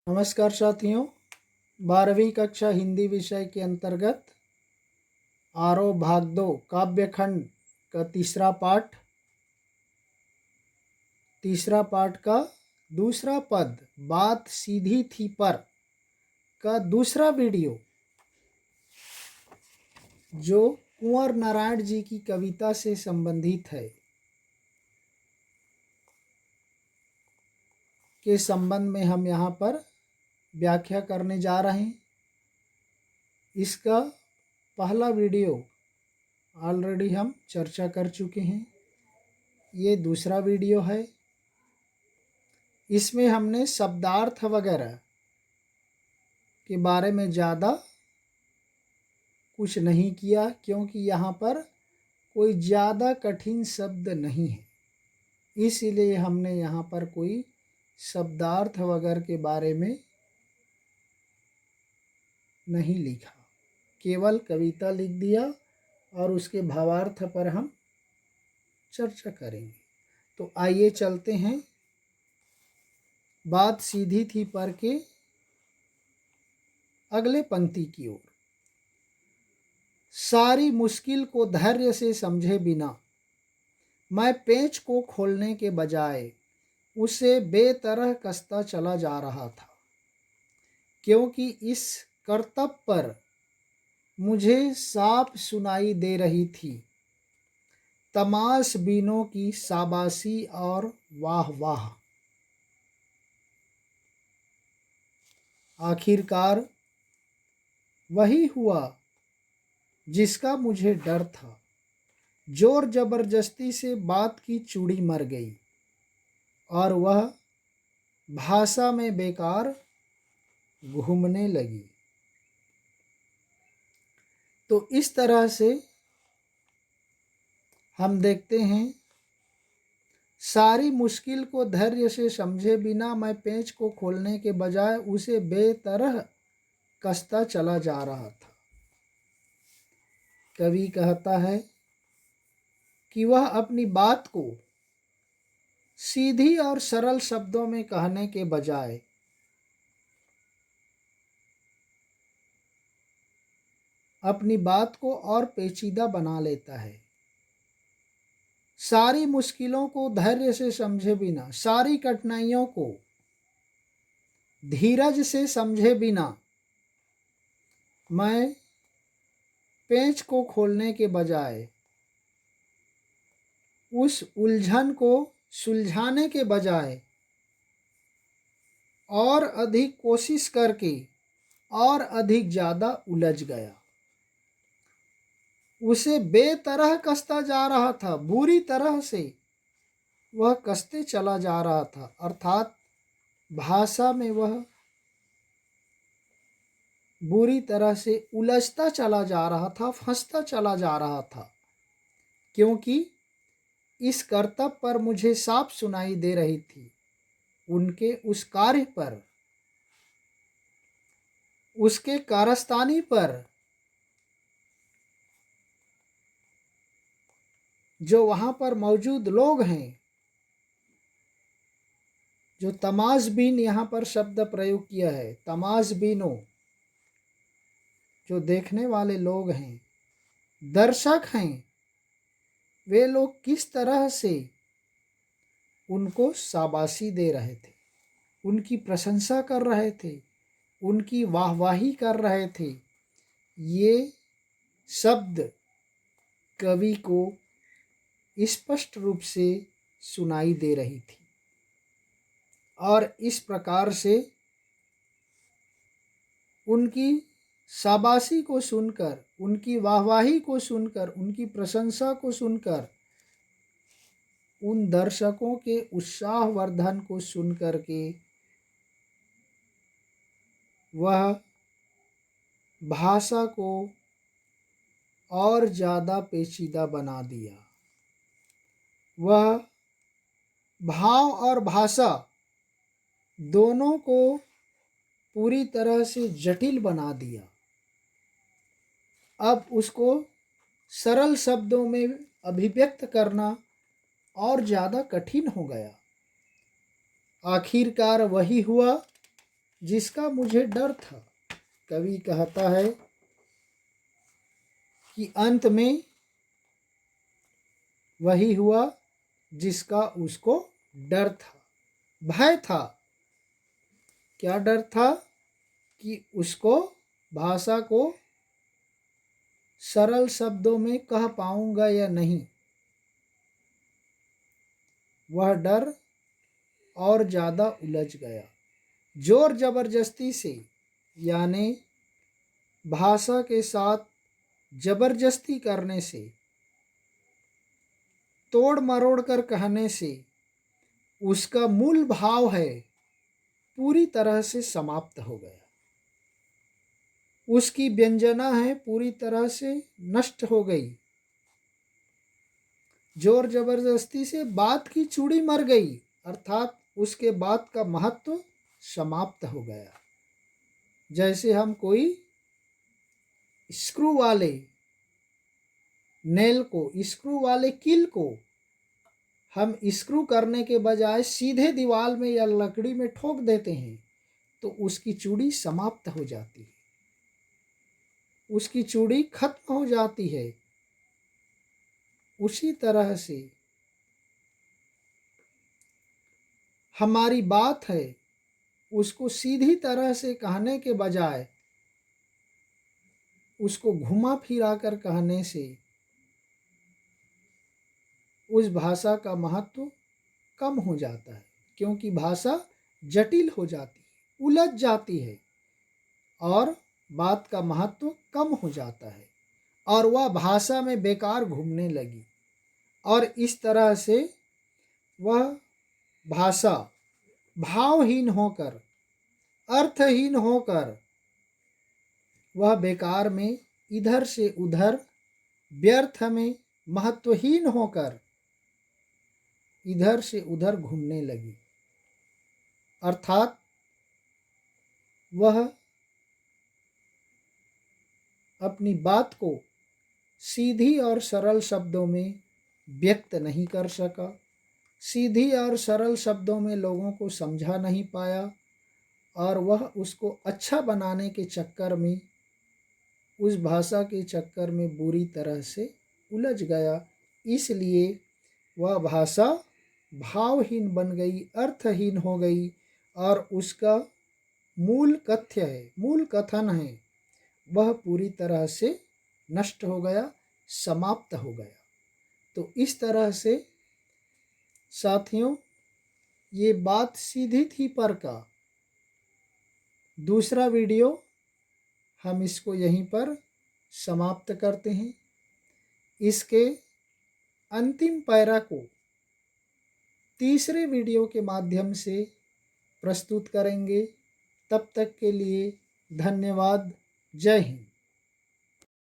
नमस्कार साथियों, 12वीं कक्षा हिंदी विषय के अंतर्गत आरोह भाग 2 काव्यखंड का तीसरा पाठ का दूसरा पद बात सीधी थी पर का दूसरा वीडियो जो कुंवर नारायण जी की कविता से संबंधित है के संबंध में हम यहाँ पर व्याख्या करने जा रहे हैं। इसका पहला वीडियो ऑलरेडी हम चर्चा कर चुके हैं। ये दूसरा वीडियो है। इसमें हमने शब्दार्थ वगैरह के बारे में ज़्यादा कुछ नहीं किया, क्योंकि यहाँ पर कोई ज़्यादा कठिन शब्द नहीं है, इसीलिए हमने यहाँ पर कोई शब्दार्थ वगैरह के बारे में नहीं लिखा, केवल कविता लिख दिया और उसके भावार्थ पर हम चर्चा करेंगे। तो आइए चलते हैं बात सीधी थी पर के अगले पंक्ति की ओर। सारी मुश्किल को धैर्य से समझे बिना मैं पेंच को खोलने के बजाय उसे बेतरह कसता चला जा रहा था, क्योंकि इस करतब पर मुझे साफ सुनाई दे रही थी तमाशबीनों की शाबाशी और वाह वाह। आखिरकार वही हुआ जिसका मुझे डर था। जोर जबरदस्ती से बात की चूड़ी मर गई और वह भाषा में बेकार घूमने लगी। तो इस तरह से हम देखते हैं, सारी मुश्किल को धैर्य से समझे बिना मैं पेंच को खोलने के बजाय उसे बेतरह कसता चला जा रहा था। कवि कहता है कि वह अपनी बात को सीधी और सरल शब्दों में कहने के बजाय अपनी बात को और पेचीदा बना लेता है। सारी मुश्किलों को धैर्य से समझे बिना, सारी कठिनाइयों को धीरज से समझे बिना मैं पेंच को खोलने के बजाय, उस उलझन को सुलझाने के बजाय और अधिक कोशिश करके और अधिक ज़्यादा उलझ गया। उसे बेतरह कसता जा रहा था, बुरी तरह से वह कसते चला जा रहा था, अर्थात भाषा में वह बुरी तरह से उलझता चला जा रहा था, फंसता चला जा रहा था, क्योंकि इस करतब पर मुझे साफ सुनाई दे रही थी उनके उस कार्य पर, उसके कारस्तानी पर जो वहाँ पर मौजूद लोग हैं। जो तमाशबीन यहाँ पर शब्द प्रयोग किया है, तमाशबीनों, जो देखने वाले लोग हैं, दर्शक हैं, वे लोग किस तरह से उनको शाबाशी दे रहे थे, उनकी प्रशंसा कर रहे थे, उनकी वाहवाही कर रहे थे। ये शब्द कवि को स्पष्ट रूप से सुनाई दे रही थी और इस प्रकार से उनकी शाबाशी को सुनकर, उनकी वाहवाही को सुनकर, उनकी प्रशंसा को सुनकर, उन दर्शकों के उत्साहवर्धन को सुनकर के वह भाषा को और ज़्यादा पेचीदा बना दिया। वह भाव और भाषा दोनों को पूरी तरह से जटिल बना दिया। अब उसको सरल शब्दों में अभिव्यक्त करना और ज़्यादा कठिन हो गया। आखिरकार वही हुआ जिसका मुझे डर था। कवि कहता है कि अंत में वही हुआ जिसका उसको डर था, भय था। क्या डर था? कि उसको भाषा को सरल शब्दों में कह पाऊंगा या नहीं। वह डर और ज़्यादा उलझ गया। जोर जबरदस्ती से, यानी भाषा के साथ जबरदस्ती करने से, तोड़ मरोड़ कर कहने से उसका मूल भाव है पूरी तरह से समाप्त हो गया। उसकी व्यंजना है पूरी तरह से नष्ट हो गई। जोर जबरदस्ती से बात की चूड़ी मर गई, अर्थात उसके बात का महत्व समाप्त हो गया। जैसे हम कोई स्क्रू वाले नेल को, स्क्रू वाले कील को हम स्क्रू करने के बजाय सीधे दीवार में या लकड़ी में ठोक देते हैं तो उसकी चूड़ी समाप्त हो जाती है, उसकी चूड़ी खत्म हो जाती है। उसी तरह से हमारी बात है, उसको सीधी तरह से कहने के बजाय उसको घुमा फिरा कर कहने से उस भाषा का महत्व कम हो जाता है, क्योंकि भाषा जटिल हो जाती है, उलझ जाती है और बात का महत्व कम हो जाता है और वह भाषा में बेकार घूमने लगी। और इस तरह से वह भाषा भावहीन होकर, अर्थहीन होकर, वह बेकार में, इधर से उधर, व्यर्थ में, महत्वहीन होकर इधर से उधर घूमने लगी। अर्थात वह अपनी बात को सीधी और सरल शब्दों में व्यक्त नहीं कर सका, सीधी और सरल शब्दों में लोगों को समझा नहीं पाया और वह उसको अच्छा बनाने के चक्कर में, उस भाषा के चक्कर में बुरी तरह से उलझ गया। इसलिए वह भाषा भावहीन बन गई, अर्थहीन हो गई और उसका मूल कथ्य है, मूल कथन है, वह पूरी तरह से नष्ट हो गया, समाप्त हो गया। तो इस तरह से साथियों, ये बात सीधी थी पर का दूसरा वीडियो हम इसको यहीं पर समाप्त करते हैं। इसके अंतिम पैरा को तीसरे वीडियो के माध्यम से प्रस्तुत करेंगे। तब तक के लिए धन्यवाद। जय हिंद।